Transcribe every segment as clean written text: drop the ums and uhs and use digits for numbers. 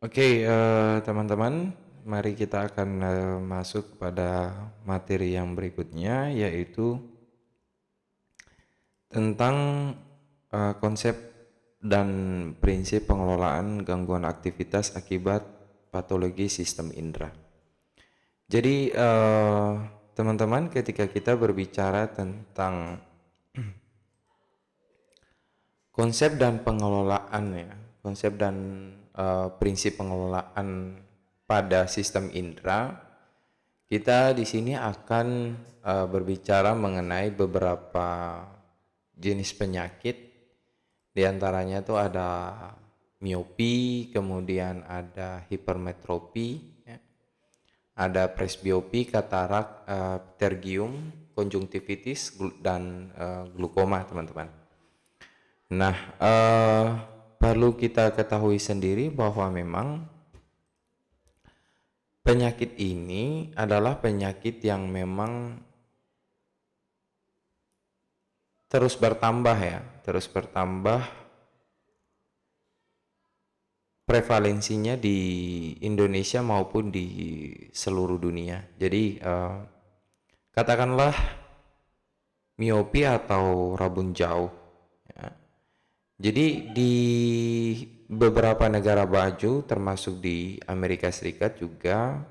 Oke, teman-teman, mari kita akan masuk kepada materi yang berikutnya, yaitu tentang konsep dan prinsip pengelolaan gangguan aktivitas akibat patologi sistem indera. Jadi, teman-teman, ketika kita berbicara tentang konsep dan pengelolaan ya, konsep dan prinsip pengelolaan pada sistem indera, kita di sini akan berbicara mengenai beberapa jenis penyakit. Di antaranya itu ada miopi, kemudian ada hipermetropi, ya. Ada presbiopi, katarak, pterygium, konjungtivitis, dan glukoma, teman-teman. Nah, perlu kita ketahui sendiri bahwa memang penyakit ini adalah penyakit yang memang terus bertambah ya, terus bertambah prevalensinya di Indonesia maupun di seluruh dunia. Jadi katakanlah miopi atau rabun jauh, ya. Jadi di beberapa negara maju termasuk di Amerika Serikat juga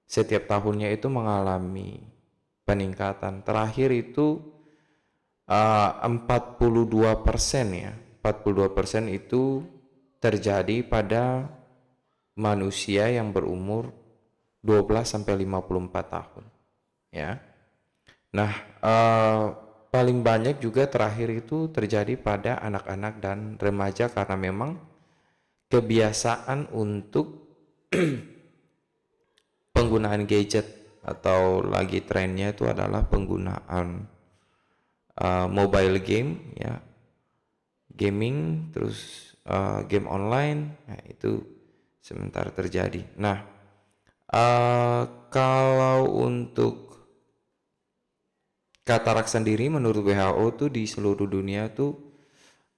setiap tahunnya itu mengalami peningkatan. Terakhir itu 42% ya. 42% itu terjadi pada manusia yang berumur 12 sampai 54 tahun, ya. Nah, paling banyak juga terakhir itu terjadi pada anak-anak dan remaja karena memang kebiasaan untuk penggunaan gadget atau lagi trennya itu adalah penggunaan mobile game ya, gaming, terus game online. Nah, itu sementara terjadi. Nah, kalau untuk katarak sendiri menurut WHO tuh di seluruh dunia tuh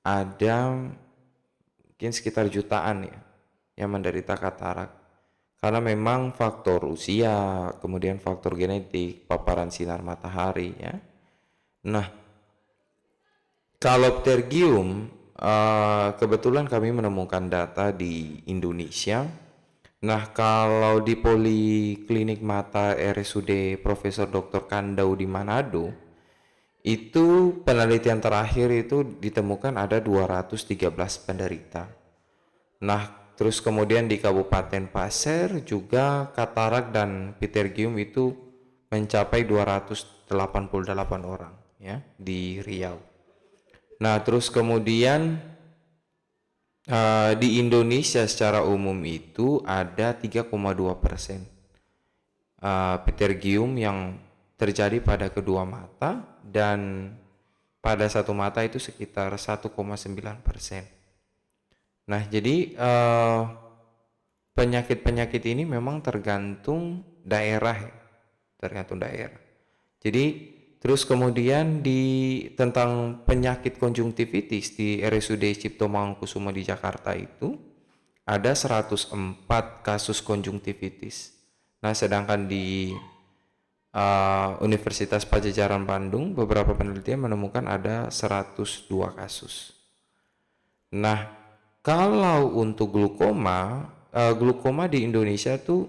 ada mungkin sekitar jutaan ya yang menderita katarak, karena memang faktor usia, kemudian faktor genetik, paparan sinar matahari ya. Nah, kalau pterygium, kebetulan kami menemukan data di Indonesia. Nah, kalau di Poliklinik Mata RSUD Profesor Dr. Kandau di Manado, itu penelitian terakhir itu ditemukan ada 213 penderita. Nah, terus kemudian di Kabupaten Pasir juga katarak dan pterygium itu mencapai 288 orang ya di Riau. Nah, terus kemudian di Indonesia secara umum itu ada 3,2% pterygium yang terjadi pada kedua mata, dan pada satu mata itu sekitar 1,9%. Nah, jadi penyakit-penyakit ini memang tergantung daerah ya, tergantung daerah. Jadi terus kemudian tentang penyakit konjungtivitis di RSUD Cipto Mangunkusumo di Jakarta itu ada 104 kasus konjungtivitis. Nah, sedangkan di Universitas Padjadjaran Bandung beberapa penelitian menemukan ada 102 kasus. Nah, kalau untuk glukoma, glukoma di Indonesia tuh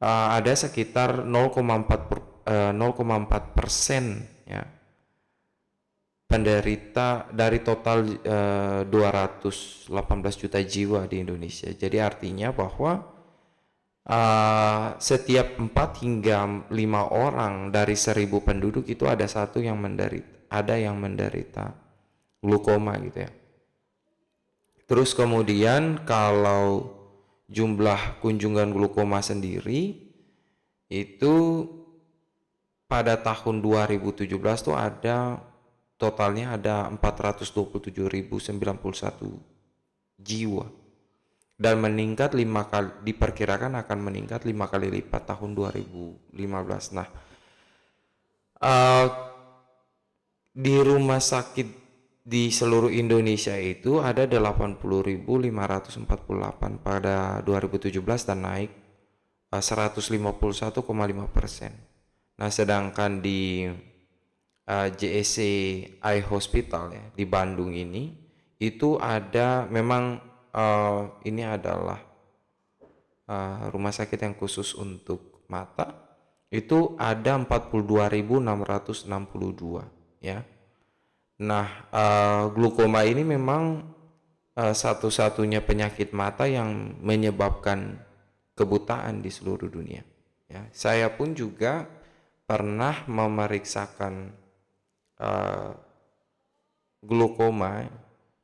ada sekitar 0,4% ya penderita dari total 218 juta jiwa di Indonesia. Jadi artinya bahwa setiap 4 hingga 5 orang dari 1.000 penduduk itu ada yang menderita glukoma gitu ya. Terus kemudian kalau jumlah kunjungan glukoma sendiri itu pada tahun 2017 tuh totalnya ada 427.091 jiwa, dan meningkat 5 kali, diperkirakan akan meningkat 5 kali lipat tahun 2015. Nah, di rumah sakit di seluruh Indonesia itu ada 80.548 pada 2017 dan naik 151,5%. Nah, sedangkan di JSC Eye Hospital ya di Bandung ini itu ada memang ini adalah rumah sakit yang khusus untuk mata, itu ada 42.662 ya. Nah, glukoma ini memang satu-satunya penyakit mata yang menyebabkan kebutaan di seluruh dunia. Ya, saya pun juga pernah memeriksakan glukoma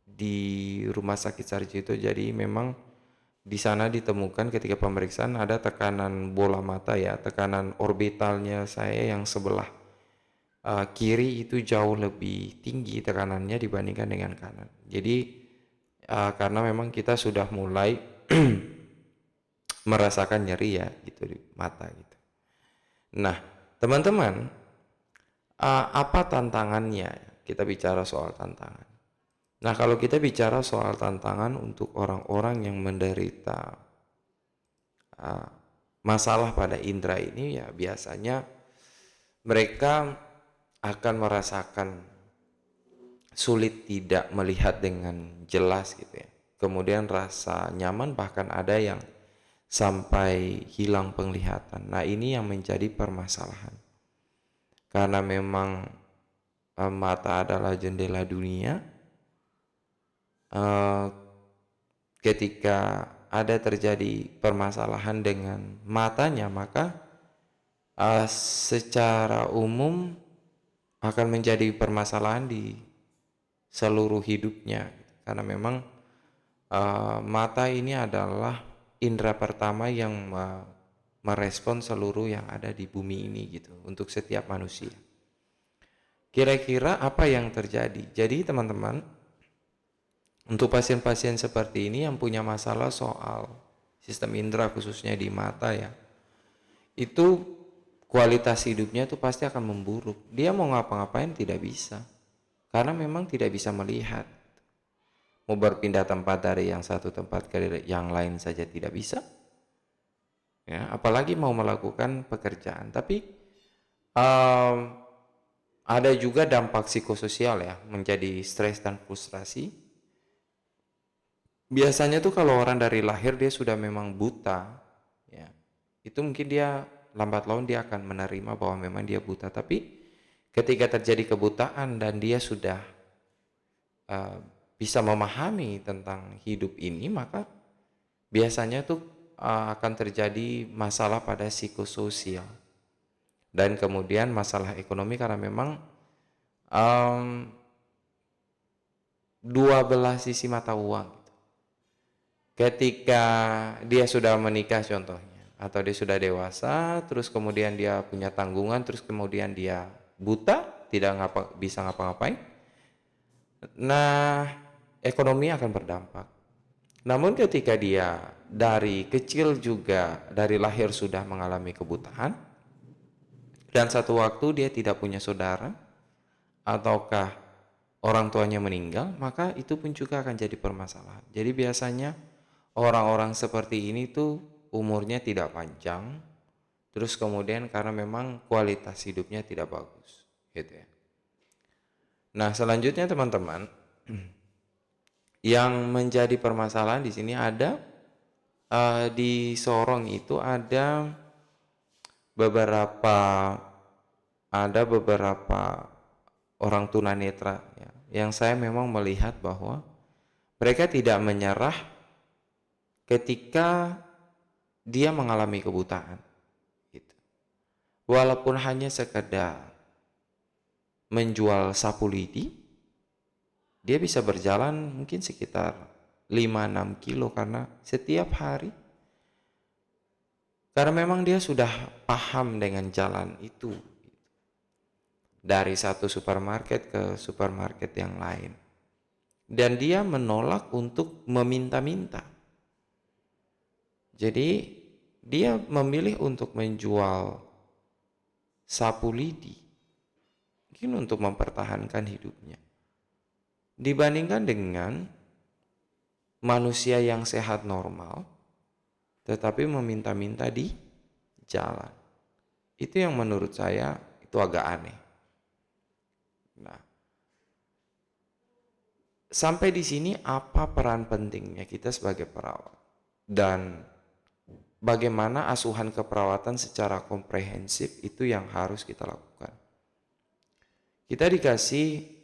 di Rumah Sakit Sarjito. Jadi memang di sana ditemukan ketika pemeriksaan ada tekanan bola mata ya, tekanan orbitalnya saya yang sebelah kiri itu jauh lebih tinggi tekanannya dibandingkan dengan kanan. Jadi karena memang kita sudah mulai merasakan nyeri ya gitu di mata gitu. Nah, teman-teman, apa tantangannya? Kita bicara soal tantangan. Nah, kalau kita bicara soal tantangan untuk orang-orang yang menderita masalah pada indera ini ya biasanya mereka akan merasakan sulit tidak melihat dengan jelas gitu ya. Kemudian rasa nyaman bahkan ada yang sampai hilang penglihatan. Nah, ini yang menjadi permasalahan. Karena memang mata adalah jendela dunia. Ketika ada terjadi permasalahan dengan matanya, maka secara umum akan menjadi permasalahan di seluruh hidupnya, karena memang mata ini adalah indera pertama yang merespon seluruh yang ada di bumi ini gitu untuk setiap manusia. Kira-kira apa yang terjadi? Jadi teman-teman, untuk pasien-pasien seperti ini yang punya masalah soal sistem indera khususnya di mata ya, itu kualitas hidupnya tuh pasti akan memburuk. Dia mau ngapa-ngapain tidak bisa, karena memang tidak bisa melihat. Mau berpindah tempat dari yang satu tempat ke yang lain saja tidak bisa. Ya, apalagi mau melakukan pekerjaan. Tapi ada juga dampak psikososial ya, menjadi stres dan frustrasi. Biasanya tuh kalau orang dari lahir dia sudah memang buta, ya, itu mungkin dia lambat laun dia akan menerima bahwa memang dia buta. Tapi ketika terjadi kebutaan dan dia sudah bisa memahami tentang hidup ini, maka biasanya tuh akan terjadi masalah pada psikososial dan kemudian masalah ekonomi, karena memang dua belah sisi mata uang. Ketika dia sudah menikah contohnya, atau dia sudah dewasa, terus kemudian dia punya tanggungan, terus kemudian dia buta, tidak bisa ngapa-ngapain, nah ekonomi akan berdampak. Namun ketika dia dari kecil juga dari lahir sudah mengalami kebutaan dan satu waktu dia tidak punya saudara ataukah orang tuanya meninggal, maka itu pun juga akan jadi permasalahan. Jadi biasanya orang-orang seperti ini tuh umurnya tidak panjang, terus kemudian karena memang kualitas hidupnya tidak bagus gitu ya. Nah, selanjutnya teman-teman, yang menjadi permasalahan di sini ada di Sorong itu beberapa orang tunanetra ya, yang saya memang melihat bahwa mereka tidak menyerah ketika dia mengalami kebutaan gitu. Walaupun hanya sekedar menjual sapu lidi, dia bisa berjalan mungkin sekitar 5-6 kilo karena setiap hari, karena memang dia sudah paham dengan jalan itu dari satu supermarket ke supermarket yang lain, dan dia menolak untuk meminta-minta. Jadi dia memilih untuk menjual sapu lidi mungkin untuk mempertahankan hidupnya. dibandingkan dengan manusia yang sehat normal tetapi meminta-minta di jalan. Itu yang menurut saya itu agak aneh. Nah, sampai di sini apa peran pentingnya kita sebagai perawat? Dan bagaimana asuhan keperawatan secara komprehensif itu yang harus kita lakukan. Kita dikasih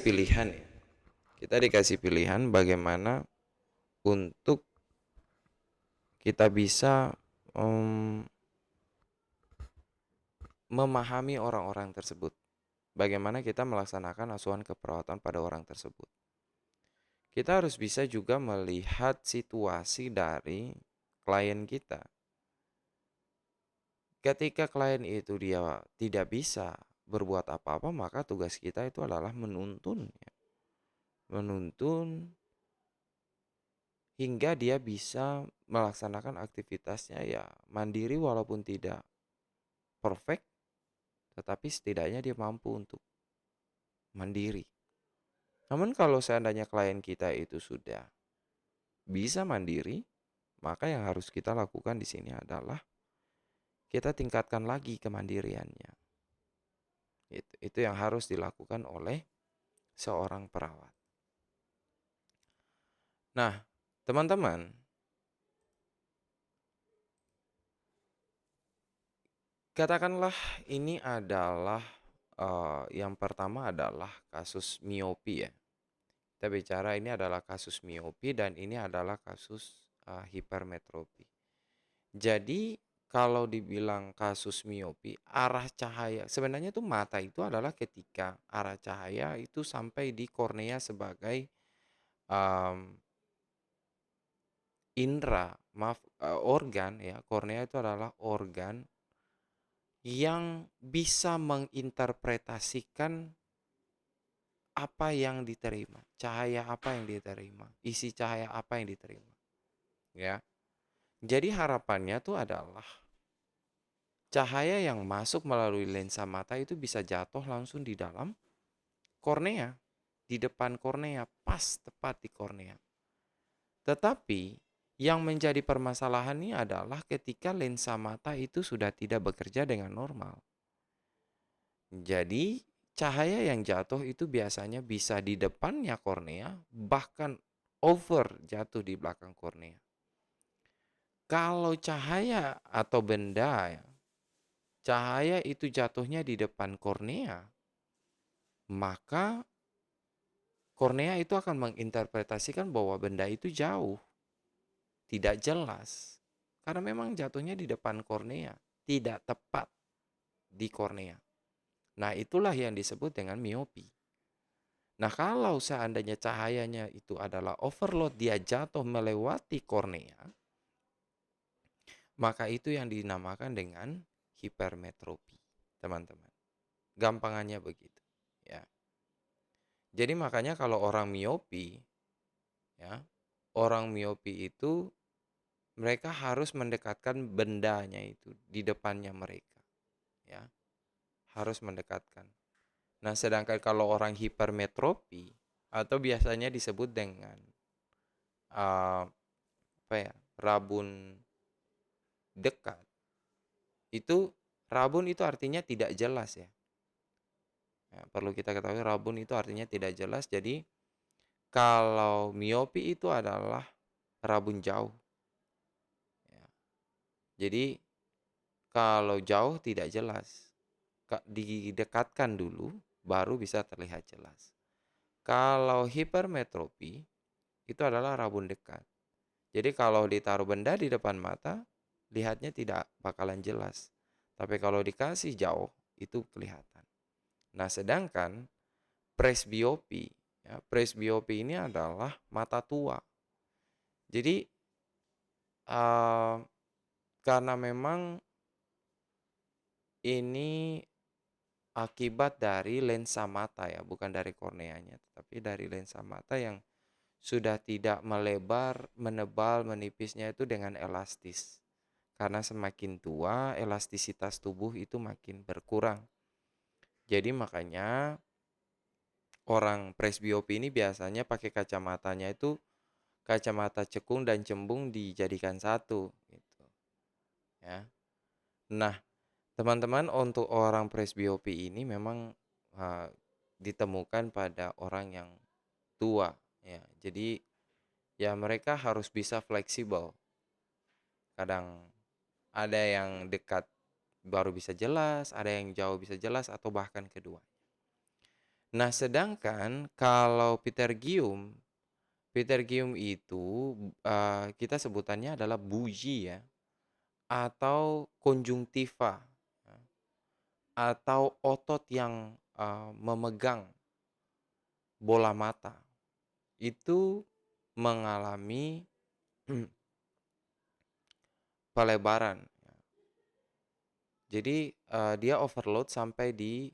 pilihan ya. Kita dikasih pilihan bagaimana untuk kita bisa memahami orang-orang tersebut. Bagaimana kita melaksanakan asuhan keperawatan pada orang tersebut. Kita harus bisa juga melihat situasi dari klien kita. Ketika klien itu dia tidak bisa berbuat apa-apa, maka tugas kita itu adalah menuntun, ya. Menuntun hingga dia bisa melaksanakan aktivitasnya ya mandiri walaupun tidak perfect, tetapi setidaknya dia mampu untuk mandiri. Namun kalau seandainya klien kita itu sudah bisa mandiri, maka yang harus kita lakukan di sini adalah kita tingkatkan lagi kemandiriannya. Itu yang harus dilakukan oleh seorang perawat. Nah, teman-teman, katakanlah ini adalah yang pertama adalah kasus miopi ya. Kita bicara ini adalah kasus miopi dan ini adalah kasus hipermetropi. Jadi kalau dibilang kasus miopi, arah cahaya sebenarnya tuh mata itu adalah ketika arah cahaya itu sampai di kornea sebagai organ ya. Kornea itu adalah organ yang bisa menginterpretasikan apa yang diterima, cahaya apa yang diterima, isi cahaya apa yang diterima, ya. Jadi harapannya tuh adalah cahaya yang masuk melalui lensa mata itu bisa jatuh langsung di dalam kornea, di depan kornea, pas tepat di kornea. Tetapi yang menjadi permasalahan ini adalah ketika lensa mata itu sudah tidak bekerja dengan normal. Jadi cahaya yang jatuh itu biasanya bisa di depannya kornea, bahkan over jatuh di belakang kornea. Kalau cahaya atau benda ya, cahaya itu jatuhnya di depan kornea, maka kornea itu akan menginterpretasikan bahwa benda itu jauh, tidak jelas. Karena memang jatuhnya di depan kornea, tidak tepat di kornea. Nah, itulah yang disebut dengan miopi. Nah, kalau seandainya cahayanya itu adalah overload, dia jatuh melewati kornea, maka itu yang dinamakan dengan hipermetropi, teman-teman. Gampangannya begitu, ya. Jadi makanya kalau orang miopi, ya, orang miopi itu mereka harus mendekatkan bendanya itu di depannya mereka, ya. Harus mendekatkan. Nah, sedangkan kalau orang hipermetropi atau biasanya disebut dengan rabun dekat, itu rabun itu artinya tidak jelas ya. Perlu kita ketahui rabun itu artinya tidak jelas. Jadi kalau miopi itu adalah rabun jauh ya. Jadi kalau jauh tidak jelas, didekatkan dulu baru bisa terlihat jelas. Kalau hipermetropi itu adalah rabun dekat. Jadi kalau ditaruh benda di depan mata, lihatnya tidak bakalan jelas. Tapi kalau dikasih jauh, itu kelihatan. Nah, sedangkan presbiopi, ya, presbiopi ini adalah mata tua. Jadi karena memang ini akibat dari lensa mata ya, bukan dari korneanya, tetapi dari lensa mata yang sudah tidak melebar, menebal, menipisnya itu dengan elastis. Karena semakin tua, elastisitas tubuh itu makin berkurang. Jadi makanya orang presbiopi ini biasanya pakai kacamatanya itu kacamata cekung dan cembung dijadikan satu gitu ya. Nah, teman-teman, untuk orang presbiopi ini memang ditemukan pada orang yang tua ya. Jadi ya mereka harus bisa fleksibel. Kadang ada yang dekat baru bisa jelas, ada yang jauh bisa jelas atau bahkan kedua. Nah, sedangkan kalau Pterygium itu kita sebutannya adalah buji ya, atau konjungtiva, ya, atau otot yang memegang bola mata itu mengalami pelebaran. Jadi dia overload sampai di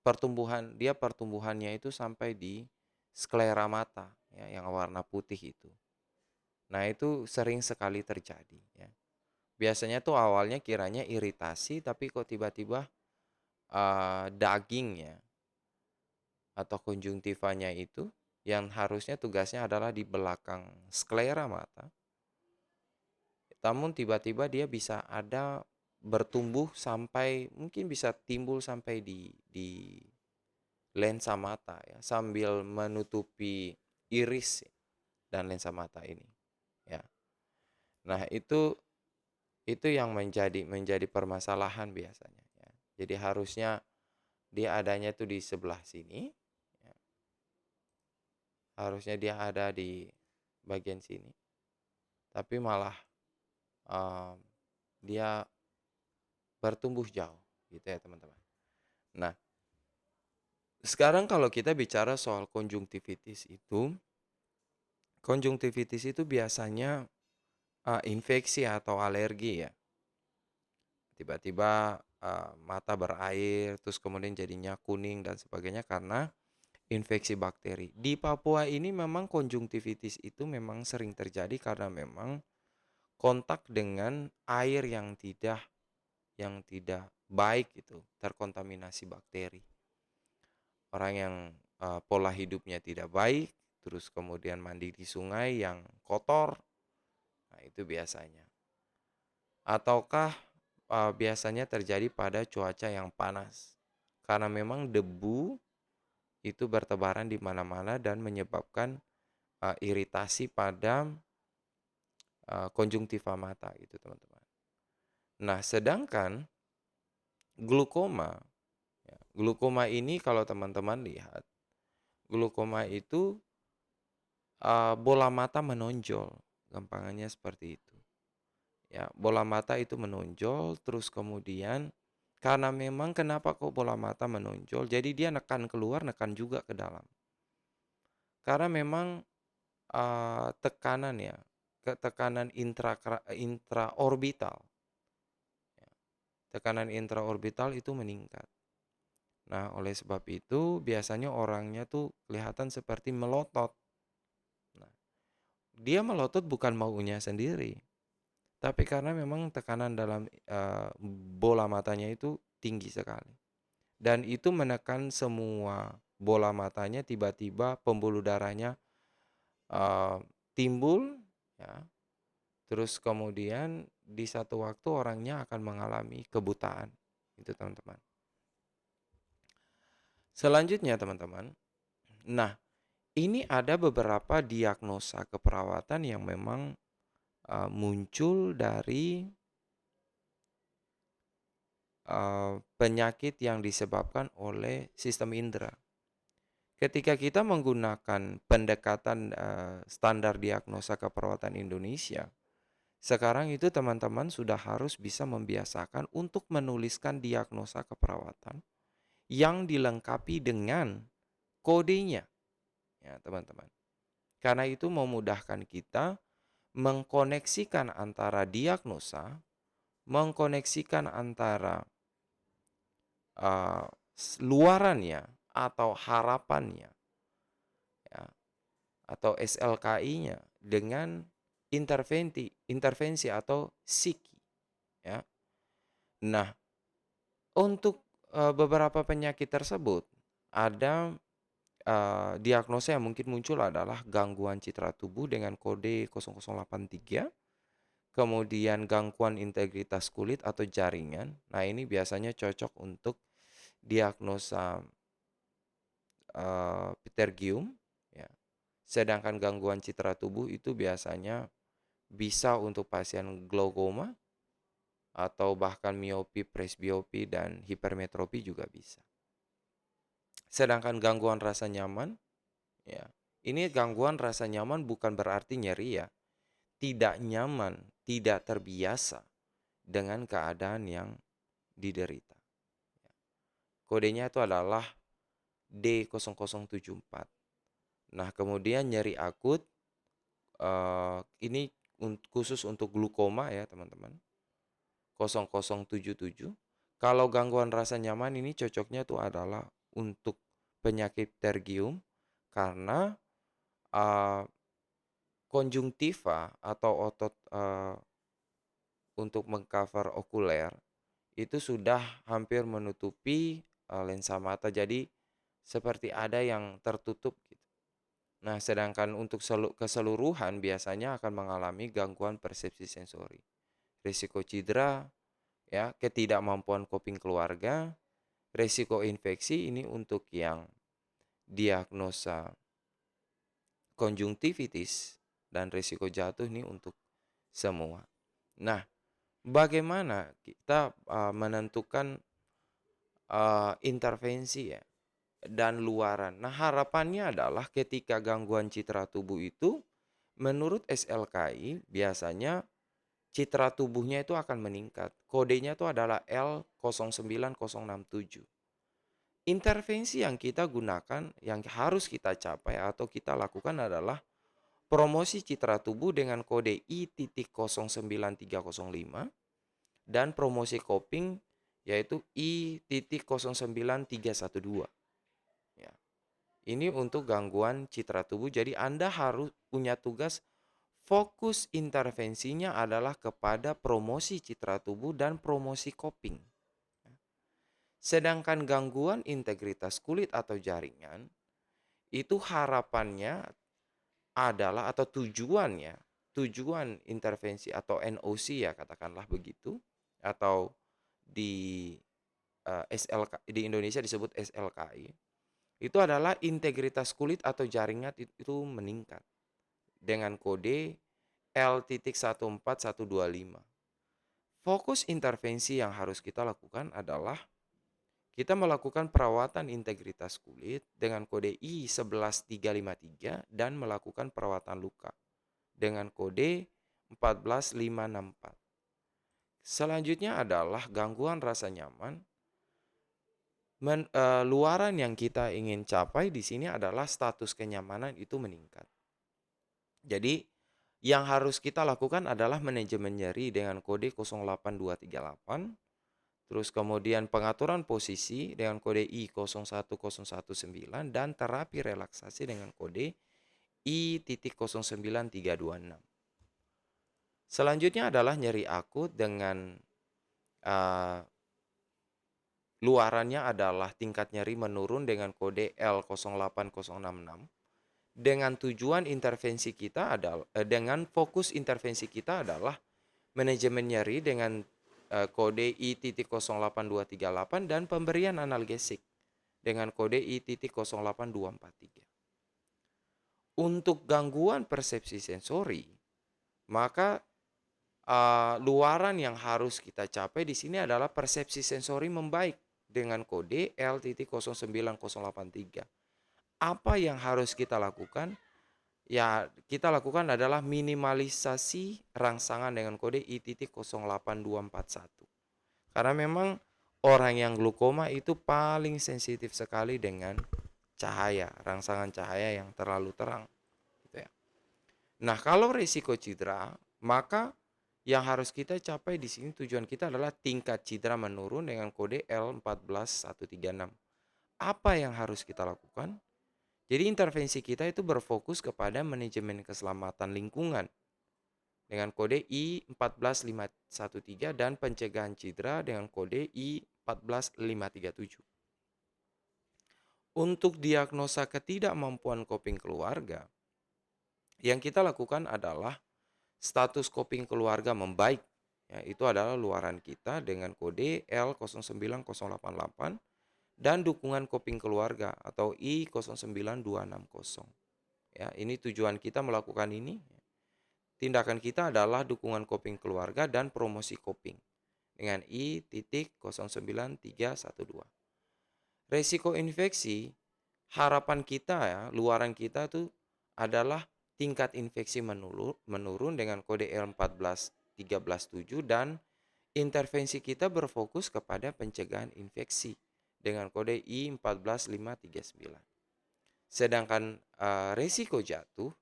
pertumbuhannya itu sampai di sklera mata ya, yang warna putih itu. Nah, itu sering sekali terjadi ya. Biasanya tuh awalnya kiranya iritasi, tapi kok tiba-tiba daging ya atau konjungtivanya itu yang harusnya tugasnya adalah di belakang sklera mata. Namun tiba-tiba dia bisa ada bertumbuh sampai mungkin bisa timbul sampai di lensa mata ya, sambil menutupi iris dan lensa mata ini ya. Nah, itu yang menjadi permasalahan biasanya ya. Jadi harusnya dia adanya tuh di sebelah sini ya. Harusnya dia ada di bagian sini. Tapi malah um, dia bertumbuh jauh gitu ya, teman-teman. Nah, sekarang kalau kita bicara soal konjungtivitis itu biasanya infeksi atau alergi ya. Tiba-tiba mata berair, terus kemudian jadinya kuning dan sebagainya karena infeksi bakteri. Di Papua ini memang konjungtivitis itu memang sering terjadi karena memang kontak dengan air yang tidak baik itu, terkontaminasi bakteri. Orang yang pola hidupnya tidak baik, terus kemudian mandi di sungai yang kotor, nah itu biasanya. Ataukah biasanya terjadi pada cuaca yang panas. Karena memang debu itu bertebaran di mana-mana dan menyebabkan iritasi pada konjungtiva mata gitu, teman-teman. Nah, sedangkan glukoma, ya, glukoma ini kalau teman-teman lihat, glukoma itu bola mata menonjol, gampangannya seperti itu. Ya, bola mata itu menonjol, terus kemudian karena memang kenapa kok bola mata menonjol, jadi dia nekan keluar, nekan juga ke dalam. Karena memang tekanan ya, tekanan intraorbital. Ya, tekanan intraorbital itu meningkat. Nah, oleh sebab itu biasanya orangnya tuh kelihatan seperti melotot. Nah, dia melotot bukan maunya sendiri, tapi karena memang tekanan dalam bola matanya itu tinggi sekali. Dan itu menekan semua bola matanya, tiba-tiba pembuluh darahnya timbul ya. Terus kemudian di satu waktu orangnya akan mengalami kebutaan. Itu, teman-teman. Selanjutnya, teman-teman. Nah, ini ada beberapa diagnosa keperawatan yang memang muncul dari penyakit yang disebabkan oleh sistem indera. Ketika kita menggunakan pendekatan standar diagnosa keperawatan Indonesia, sekarang itu teman-teman sudah harus bisa membiasakan untuk menuliskan diagnosa keperawatan yang dilengkapi dengan kodenya, ya teman-teman. Karena itu memudahkan kita mengkoneksikan antara diagnosa, mengkoneksikan antara uh, luarannya atau harapannya, ya, atau SLKI-nya dengan intervensi atau SIKI, ya. Nah, untuk beberapa penyakit tersebut ada diagnosa yang mungkin muncul adalah gangguan citra tubuh dengan kode 0083, kemudian gangguan integritas kulit atau jaringan. Nah, ini biasanya cocok untuk diagnosa pterygium, ya. Sedangkan gangguan citra tubuh itu biasanya bisa untuk pasien glaukoma atau bahkan miopi, presbiopi, dan hipermetropi juga bisa. Sedangkan gangguan rasa nyaman, ya, ini gangguan rasa nyaman bukan berarti nyeri ya. Tidak nyaman, tidak terbiasa dengan keadaan yang diderita. Kodenya itu adalah D0074. Nah, kemudian nyeri akut, ini khusus untuk glukoma ya teman-teman, 0077. Kalau gangguan rasa nyaman ini cocoknya itu adalah untuk penyakit pterygium karena konjungtiva atau otot untuk mengcover okuler itu sudah hampir menutupi lensa mata. Jadi seperti ada yang tertutup gitu. Nah, sedangkan untuk keseluruhan biasanya akan mengalami gangguan persepsi sensori. Risiko cedera, ya, ketidakmampuan coping keluarga, risiko infeksi ini untuk yang diagnosa konjungtivitis, dan risiko jatuh ini untuk semua. Nah, bagaimana kita menentukan intervensi ya dan luaran? Nah, harapannya adalah ketika gangguan citra tubuh itu, menurut SLKI biasanya citra tubuhnya itu akan meningkat. Kodenya itu adalah L09067. Intervensi yang kita gunakan, yang harus kita capai atau kita lakukan adalah promosi citra tubuh dengan kode I.09305 dan promosi coping yaitu I.09312. Ya. Ini untuk gangguan citra tubuh. Jadi Anda harus punya tugas fokus intervensinya adalah kepada promosi citra tubuh dan promosi coping. Sedangkan gangguan integritas kulit atau jaringan, itu harapannya adalah atau tujuan intervensi atau NOC ya katakanlah begitu, atau di SLK di Indonesia disebut SLKI, itu adalah integritas kulit atau jaringan itu meningkat dengan kode L.14125. Fokus intervensi yang harus kita lakukan adalah kita melakukan perawatan integritas kulit dengan kode I11353 dan melakukan perawatan luka dengan kode 14564. Selanjutnya adalah gangguan rasa nyaman. Luaran yang kita ingin capai di sini adalah status kenyamanan itu meningkat. Jadi yang harus kita lakukan adalah manajemen nyeri dengan kode 08238. Terus kemudian pengaturan posisi dengan kode I01019 dan terapi relaksasi dengan kode I.09326. Selanjutnya adalah nyeri akut dengan luarannya adalah tingkat nyeri menurun dengan kode L08066. Dengan tujuan intervensi kita adalah dengan fokus intervensi kita adalah manajemen nyeri dengan kode I.08238 dan pemberian analgesik dengan kode I.08243. Untuk gangguan persepsi sensori, maka luaran yang harus kita capai di sini adalah persepsi sensori membaik dengan kode L.09083. Apa yang harus kita lakukan? Ya, kita lakukan adalah minimalisasi rangsangan dengan kode I.08241. Karena memang orang yang glukoma itu paling sensitif sekali dengan cahaya, rangsangan cahaya yang terlalu terang. Gitu ya. Nah, kalau risiko cedera, maka yang harus kita capai di sini tujuan kita adalah tingkat cedera menurun dengan kode L14136. Apa yang harus kita lakukan? Jadi intervensi kita itu berfokus kepada manajemen keselamatan lingkungan dengan kode I14513 dan pencegahan cedera dengan kode I14537. Untuk diagnosa ketidakmampuan coping keluarga, yang kita lakukan adalah status coping keluarga membaik. Ya, itu adalah luaran kita dengan kode L09088 dan dukungan coping keluarga atau I09260. Ya, ini tujuan kita melakukan ini. Tindakan kita adalah dukungan coping keluarga dan promosi coping dengan I.09312. Resiko infeksi, harapan kita ya, luaran kita tuh adalah tingkat infeksi menurun dengan kode L14137 dan intervensi kita berfokus kepada pencegahan infeksi dengan kode I14539. Sedangkan resiko jatuh,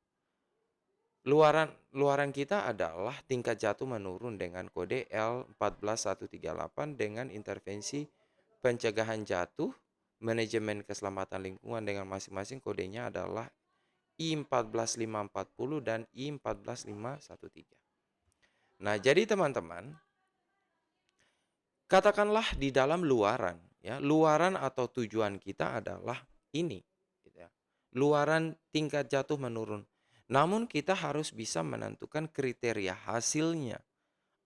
luaran kita adalah tingkat jatuh menurun dengan kode L14138 dengan intervensi pencegahan jatuh, manajemen keselamatan lingkungan dengan masing-masing kodenya adalah I14540 dan I14513. Nah, jadi teman-teman, katakanlah di dalam luaran, ya, luaran atau tujuan kita adalah ini, gitu ya. Luaran tingkat jatuh menurun. Namun kita harus bisa menentukan kriteria hasilnya.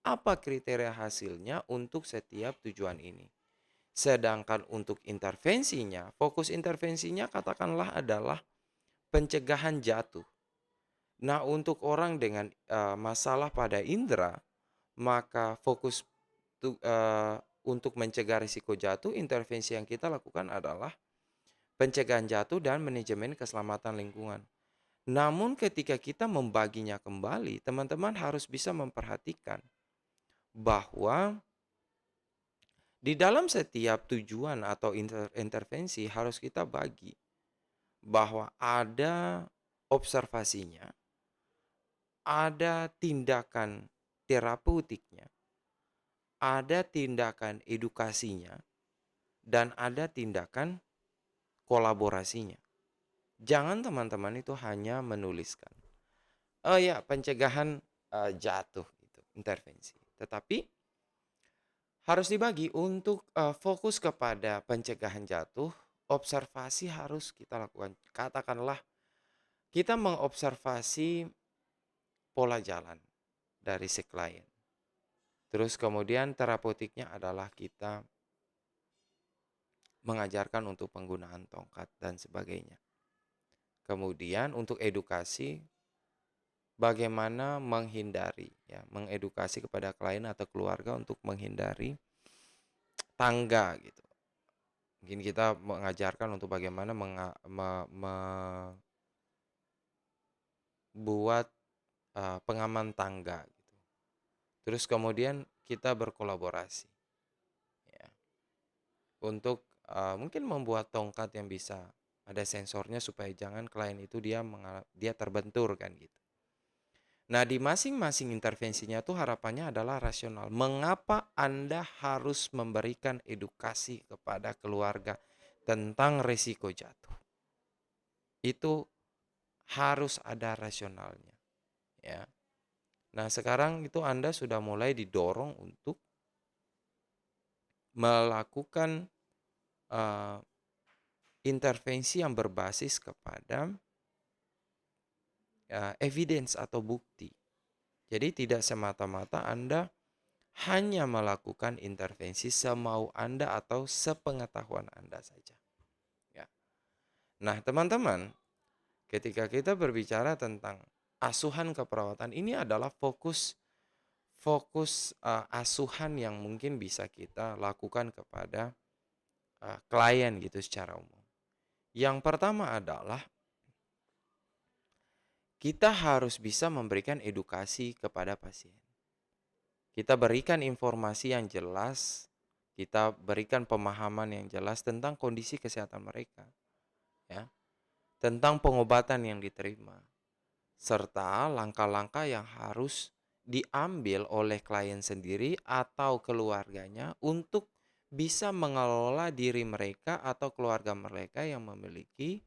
Apa kriteria hasilnya untuk setiap tujuan ini? Sedangkan untuk intervensinya, fokus intervensinya katakanlah adalah pencegahan jatuh. Nah, untuk orang dengan masalah pada indera, maka fokus untuk mencegah risiko jatuh, intervensi yang kita lakukan adalah pencegahan jatuh dan manajemen keselamatan lingkungan. Namun ketika kita membaginya kembali, teman-teman harus bisa memperhatikan bahwa di dalam setiap tujuan atau intervensi harus kita bagi bahwa ada observasinya, ada tindakan terapeutiknya, ada tindakan edukasinya, dan ada tindakan kolaborasinya. Jangan teman-teman itu hanya menuliskan, oh ya pencegahan jatuh gitu, intervensi. Tetapi harus dibagi untuk fokus kepada pencegahan jatuh, observasi harus kita lakukan. Katakanlah kita mengobservasi pola jalan dari si klien. Terus kemudian terapeutiknya adalah kita mengajarkan untuk penggunaan tongkat dan sebagainya. Kemudian untuk edukasi, bagaimana menghindari, ya, mengedukasi kepada klien atau keluarga untuk menghindari tangga gitu. Mungkin kita mengajarkan untuk bagaimana membuat pengaman tangga gitu. Terus kemudian kita berkolaborasi, ya, untuk mungkin membuat tongkat yang bisa ada sensornya supaya jangan klien itu dia terbentur kan gitu. Nah, di masing-masing intervensinya tuh harapannya adalah rasional. Mengapa Anda harus memberikan edukasi kepada keluarga tentang risiko jatuh? Itu harus ada rasionalnya, ya. Nah, sekarang itu Anda sudah mulai didorong untuk melakukan intervensi yang berbasis kepada evidence atau bukti. Jadi tidak semata-mata Anda hanya melakukan intervensi semau Anda atau sepengetahuan Anda saja. Ya. Nah, teman-teman, ketika kita berbicara tentang asuhan keperawatan, ini adalah fokus asuhan yang mungkin bisa kita lakukan kepada klien gitu secara umum. Yang pertama adalah kita harus bisa memberikan edukasi kepada pasien. Kita berikan informasi yang jelas, kita berikan pemahaman yang jelas tentang kondisi kesehatan mereka, ya, tentang pengobatan yang diterima, serta langkah-langkah yang harus diambil oleh klien sendiri atau keluarganya untuk bisa mengelola diri mereka atau keluarga mereka yang memiliki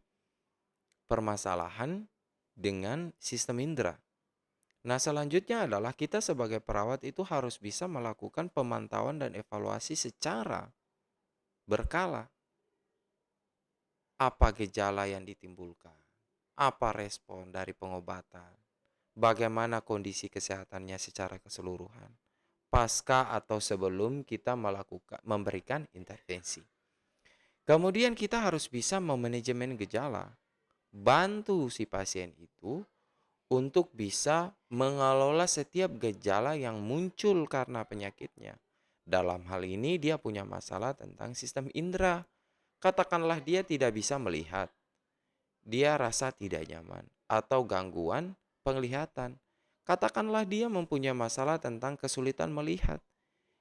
permasalahan dengan sistem indera. Nah, selanjutnya adalah kita sebagai perawat itu harus bisa melakukan pemantauan dan evaluasi secara berkala. apa gejala yang ditimbulkan, apa respon dari pengobatan, bagaimana kondisi kesehatannya secara keseluruhan, pasca atau sebelum kita memberikan intervensi. Kemudian kita harus bisa memanajemen gejala, bantu si pasien itu untuk bisa mengelola setiap gejala yang muncul karena penyakitnya. Dalam hal ini dia punya masalah tentang sistem indera. Katakanlah dia tidak bisa melihat, dia rasa tidak nyaman, atau gangguan penglihatan. Katakanlah dia mempunyai masalah tentang kesulitan melihat.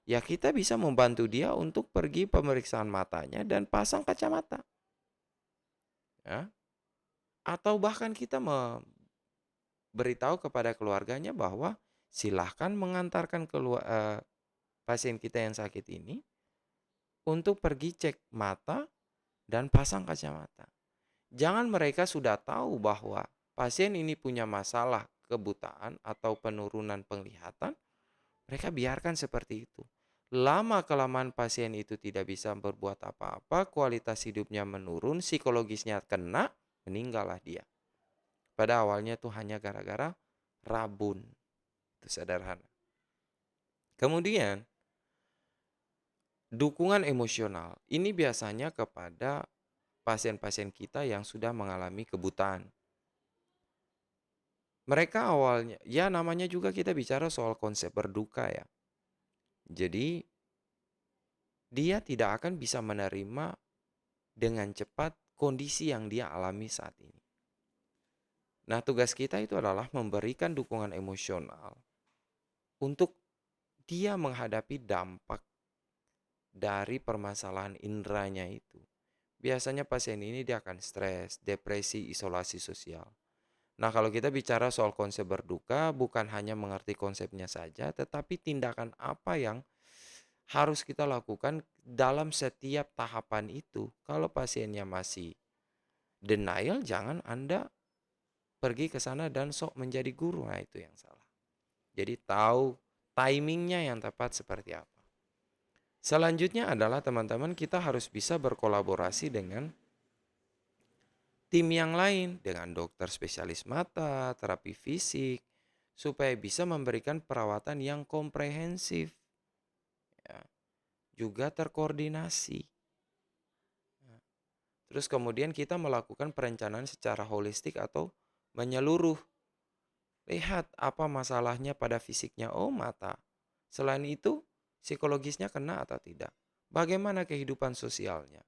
Ya kita bisa membantu dia untuk pergi pemeriksaan matanya dan pasang kacamata. Ya. Atau bahkan kita memberitahu kepada keluarganya bahwa silahkan mengantarkan pasien kita yang sakit ini untuk pergi cek mata dan pasang kacamata. Jangan mereka sudah tahu bahwa pasien ini punya masalah kebutaan atau penurunan penglihatan, mereka biarkan seperti itu. Lama-kelamaan pasien itu tidak bisa berbuat apa-apa, kualitas hidupnya menurun, psikologisnya kena, meninggallah dia. Pada awalnya itu hanya gara-gara rabun. Itu sederhana. Kemudian, dukungan emosional. Ini biasanya kepada pasien-pasien kita yang sudah mengalami kebutaan. Mereka awalnya, ya namanya juga kita bicara soal konsep berduka ya. Jadi, dia tidak akan bisa menerima dengan cepat kondisi yang dia alami saat ini. Nah, tugas kita itu adalah memberikan dukungan emosional untuk dia menghadapi dampak dari permasalahan inderanya itu. Biasanya pasien ini dia akan stres, depresi, isolasi sosial. Nah, kalau kita bicara soal konsep berduka, bukan hanya mengerti konsepnya saja, tetapi tindakan apa yang harus kita lakukan dalam setiap tahapan itu. Kalau pasiennya masih denial, jangan Anda pergi ke sana dan sok menjadi guru. Nah, itu yang salah. Jadi tahu timingnya yang tepat seperti apa. Selanjutnya adalah teman-teman kita harus bisa berkolaborasi dengan tim yang lain, dengan dokter spesialis mata, terapi fisik, supaya bisa memberikan perawatan yang komprehensif, ya, juga terkoordinasi. Terus kemudian kita melakukan perencanaan secara holistik atau menyeluruh. Lihat apa masalahnya pada fisiknya, oh mata. Selain itu, psikologisnya kena atau tidak. Bagaimana kehidupan sosialnya?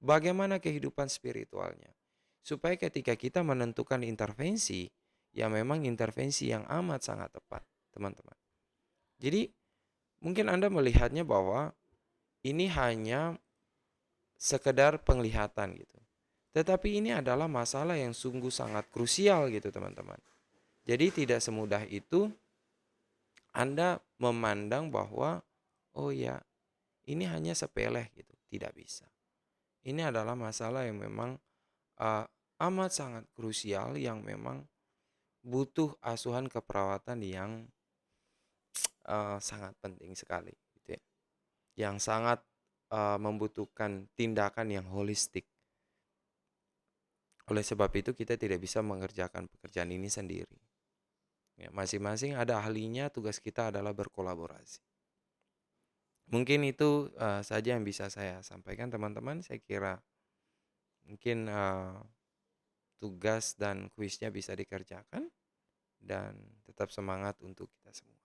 Bagaimana kehidupan spiritualnya? Supaya ketika kita menentukan intervensi, ya memang intervensi yang amat sangat tepat, teman-teman. Jadi, mungkin Anda melihatnya bahwa ini hanya sekedar penglihatan gitu. Tetapi ini adalah masalah yang sungguh sangat krusial gitu, teman-teman. Jadi tidak semudah itu Anda memandang bahwa oh ya, ini hanya sepele gitu, tidak bisa. Ini adalah masalah yang memang uh, amat sangat krusial yang memang butuh asuhan keperawatan yang sangat penting sekali gitu ya. Yang sangat membutuhkan tindakan yang holistik. Oleh sebab itu kita tidak bisa mengerjakan pekerjaan ini sendiri. Ya, masing-masing ada ahlinya, tugas kita adalah berkolaborasi. Mungkin itu saja yang bisa saya sampaikan teman-teman. Saya kira mungkin tugas dan kuisnya bisa dikerjakan dan tetap semangat untuk kita semua.